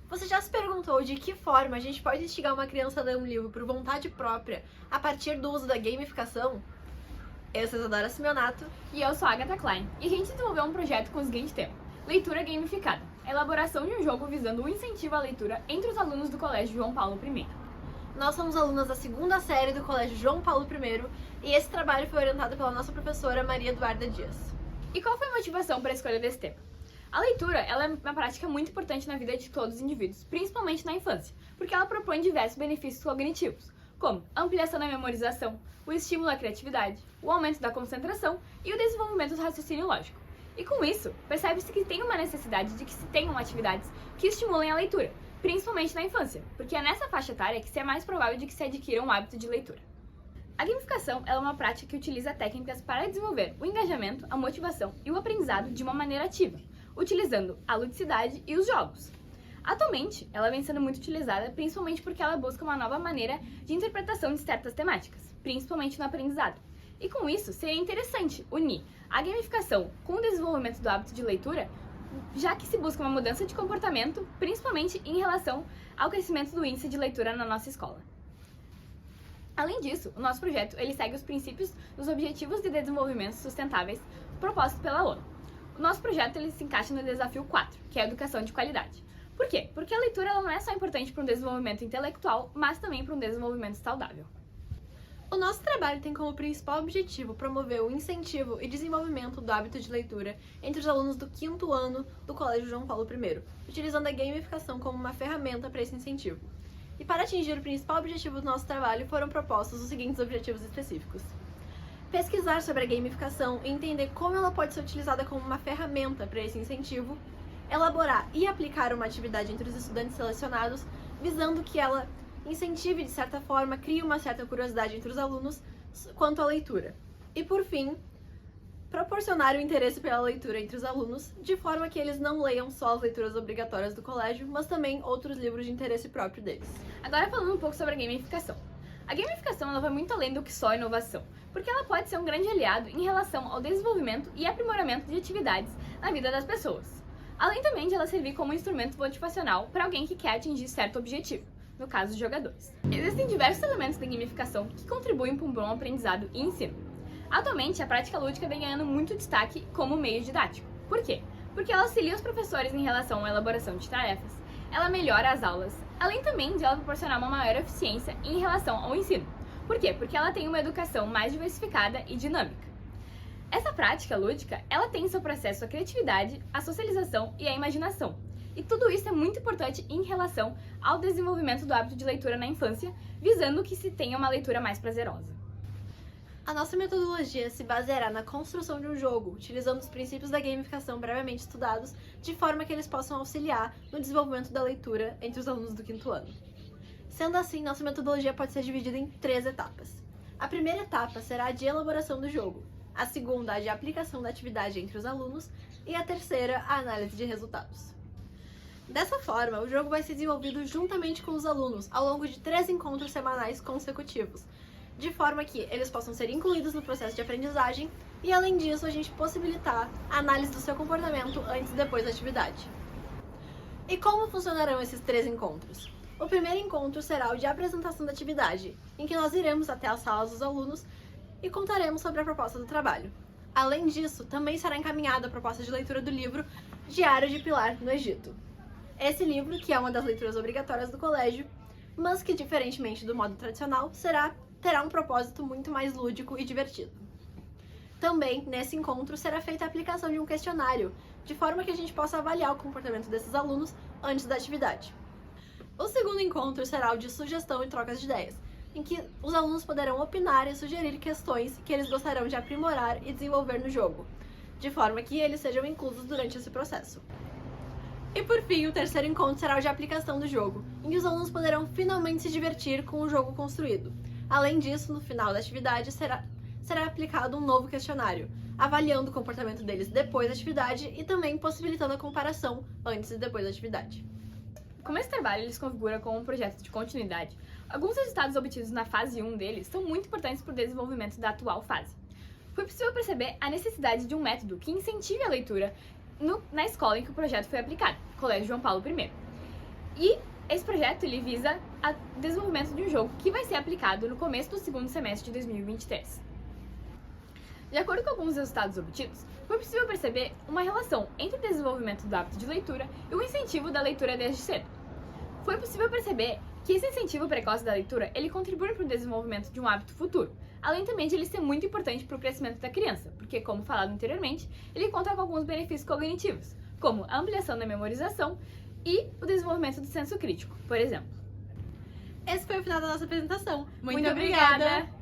Você já se perguntou de que forma a gente pode instigar uma criança a ler um livro por vontade própria a partir do uso da gamificação? Eu sou Isadora Simeonato. E eu sou a Agatha Klein. E a gente desenvolveu um projeto com o seguinte tema: leitura gamificada, a elaboração de um jogo visando o incentivo à leitura entre os alunos do Colégio João Paulo I. Nós somos alunas da segunda série do Colégio João Paulo I e esse trabalho foi orientado pela nossa professora Maria Eduarda Dias. E qual foi a motivação para a escolha desse tema? A leitura ela é uma prática muito importante na vida de todos os indivíduos, principalmente na infância, porque ela propõe diversos benefícios cognitivos, como a ampliação da memorização, o estímulo à criatividade, o aumento da concentração e o desenvolvimento do raciocínio lógico. E com isso, percebe-se que tem uma necessidade de que se tenham atividades que estimulem a leitura, principalmente na infância, porque é nessa faixa etária que é mais provável de que se adquira um hábito de leitura. A gamificação é uma prática que utiliza técnicas para desenvolver o engajamento, a motivação e o aprendizado de uma maneira ativa, utilizando a ludicidade e os jogos. Atualmente, ela vem sendo muito utilizada principalmente porque ela busca uma nova maneira de interpretação de certas temáticas, principalmente no aprendizado. E com isso, seria interessante unir a gamificação com o desenvolvimento do hábito de leitura, já que se busca uma mudança de comportamento, principalmente em relação ao crescimento do índice de leitura na nossa escola. Além disso, o nosso projeto ele segue os princípios dos Objetivos de Desenvolvimento Sustentáveis propostos pela ONU. O nosso projeto ele se encaixa no desafio 4, que é a educação de qualidade. Por quê? Porque a leitura ela não é só importante para um desenvolvimento intelectual, mas também para um desenvolvimento saudável. O nosso trabalho tem como principal objetivo promover o incentivo e desenvolvimento do hábito de leitura entre os alunos do 5º ano do Colégio João Paulo I, utilizando a gamificação como uma ferramenta para esse incentivo. E para atingir o principal objetivo do nosso trabalho, foram propostos os seguintes objetivos específicos: pesquisar sobre a gamificação e entender como ela pode ser utilizada como uma ferramenta para esse incentivo, elaborar e aplicar uma atividade entre os estudantes selecionados, visando que ela incentive, de certa forma, crie uma certa curiosidade entre os alunos quanto à leitura. E, por fim, proporcionar o interesse pela leitura entre os alunos, de forma que eles não leiam só as leituras obrigatórias do colégio, mas também outros livros de interesse próprio deles. Agora falando um pouco sobre a gamificação. A gamificação ela vai muito além do que só inovação, porque ela pode ser um grande aliado em relação ao desenvolvimento e aprimoramento de atividades na vida das pessoas. Além também de ela servir como um instrumento motivacional para alguém que quer atingir certo objetivo, no caso dos jogadores. Existem diversos elementos da gamificação que contribuem para um bom aprendizado e ensino. Atualmente, a prática lúdica vem ganhando muito destaque como meio didático. Por quê? Porque ela auxilia os professores em relação à elaboração de tarefas, ela melhora as aulas, além também de ela proporcionar uma maior eficiência em relação ao ensino. Por quê? Porque ela tem uma educação mais diversificada e dinâmica. Essa prática lúdica, ela tem em seu processo a criatividade, a socialização e a imaginação. E tudo isso é muito importante em relação ao desenvolvimento do hábito de leitura na infância, visando que se tenha uma leitura mais prazerosa. A nossa metodologia se baseará na construção de um jogo, utilizando os princípios da gamificação previamente estudados, de forma que eles possam auxiliar no desenvolvimento da leitura entre os alunos do 5º ano. Sendo assim, nossa metodologia pode ser dividida em 3 etapas. A primeira etapa será a de elaboração do jogo, a segunda a de aplicação da atividade entre os alunos e a terceira a análise de resultados. Dessa forma, o jogo vai ser desenvolvido juntamente com os alunos ao longo de 3 encontros semanais consecutivos, de forma que eles possam ser incluídos no processo de aprendizagem e, além disso, a gente possibilitar a análise do seu comportamento antes e depois da atividade. E como funcionarão esses 3 encontros? O primeiro encontro será o de apresentação da atividade, em que nós iremos até as salas dos alunos e contaremos sobre a proposta do trabalho. Além disso, também será encaminhada a proposta de leitura do livro Diário de Pilar no Egito. Esse livro, que é uma das leituras obrigatórias do colégio, mas que, diferentemente do modo tradicional, terá um propósito muito mais lúdico e divertido. Também, nesse encontro, será feita a aplicação de um questionário, de forma que a gente possa avaliar o comportamento desses alunos antes da atividade. O segundo encontro será o de sugestão e trocas de ideias, em que os alunos poderão opinar e sugerir questões que eles gostarão de aprimorar e desenvolver no jogo, de forma que eles sejam inclusos durante esse processo. E por fim, o terceiro encontro será o de aplicação do jogo, em que os alunos poderão finalmente se divertir com o jogo construído. Além disso, no final da atividade será aplicado um novo questionário, avaliando o comportamento deles depois da atividade e também possibilitando a comparação antes e depois da atividade. Como esse trabalho ele se configura como um projeto de continuidade, alguns resultados obtidos na fase 1 deles são muito importantes para o desenvolvimento da atual fase. Foi possível perceber a necessidade de um método que incentive a leitura na escola em que o projeto foi aplicado, Colégio João Paulo I. E esse projeto ele visa o desenvolvimento de um jogo que vai ser aplicado no começo do segundo semestre de 2023. De acordo com alguns resultados obtidos, foi possível perceber uma relação entre o desenvolvimento do hábito de leitura e o incentivo da leitura desde cedo. Foi possível perceber que esse incentivo precoce da leitura ele contribui para o desenvolvimento de um hábito futuro, além também de ele ser muito importante para o crescimento da criança, porque, como falado anteriormente, ele conta com alguns benefícios cognitivos, como a ampliação da memorização e o desenvolvimento do senso crítico, por exemplo. Esse foi o final da nossa apresentação. Muito obrigada!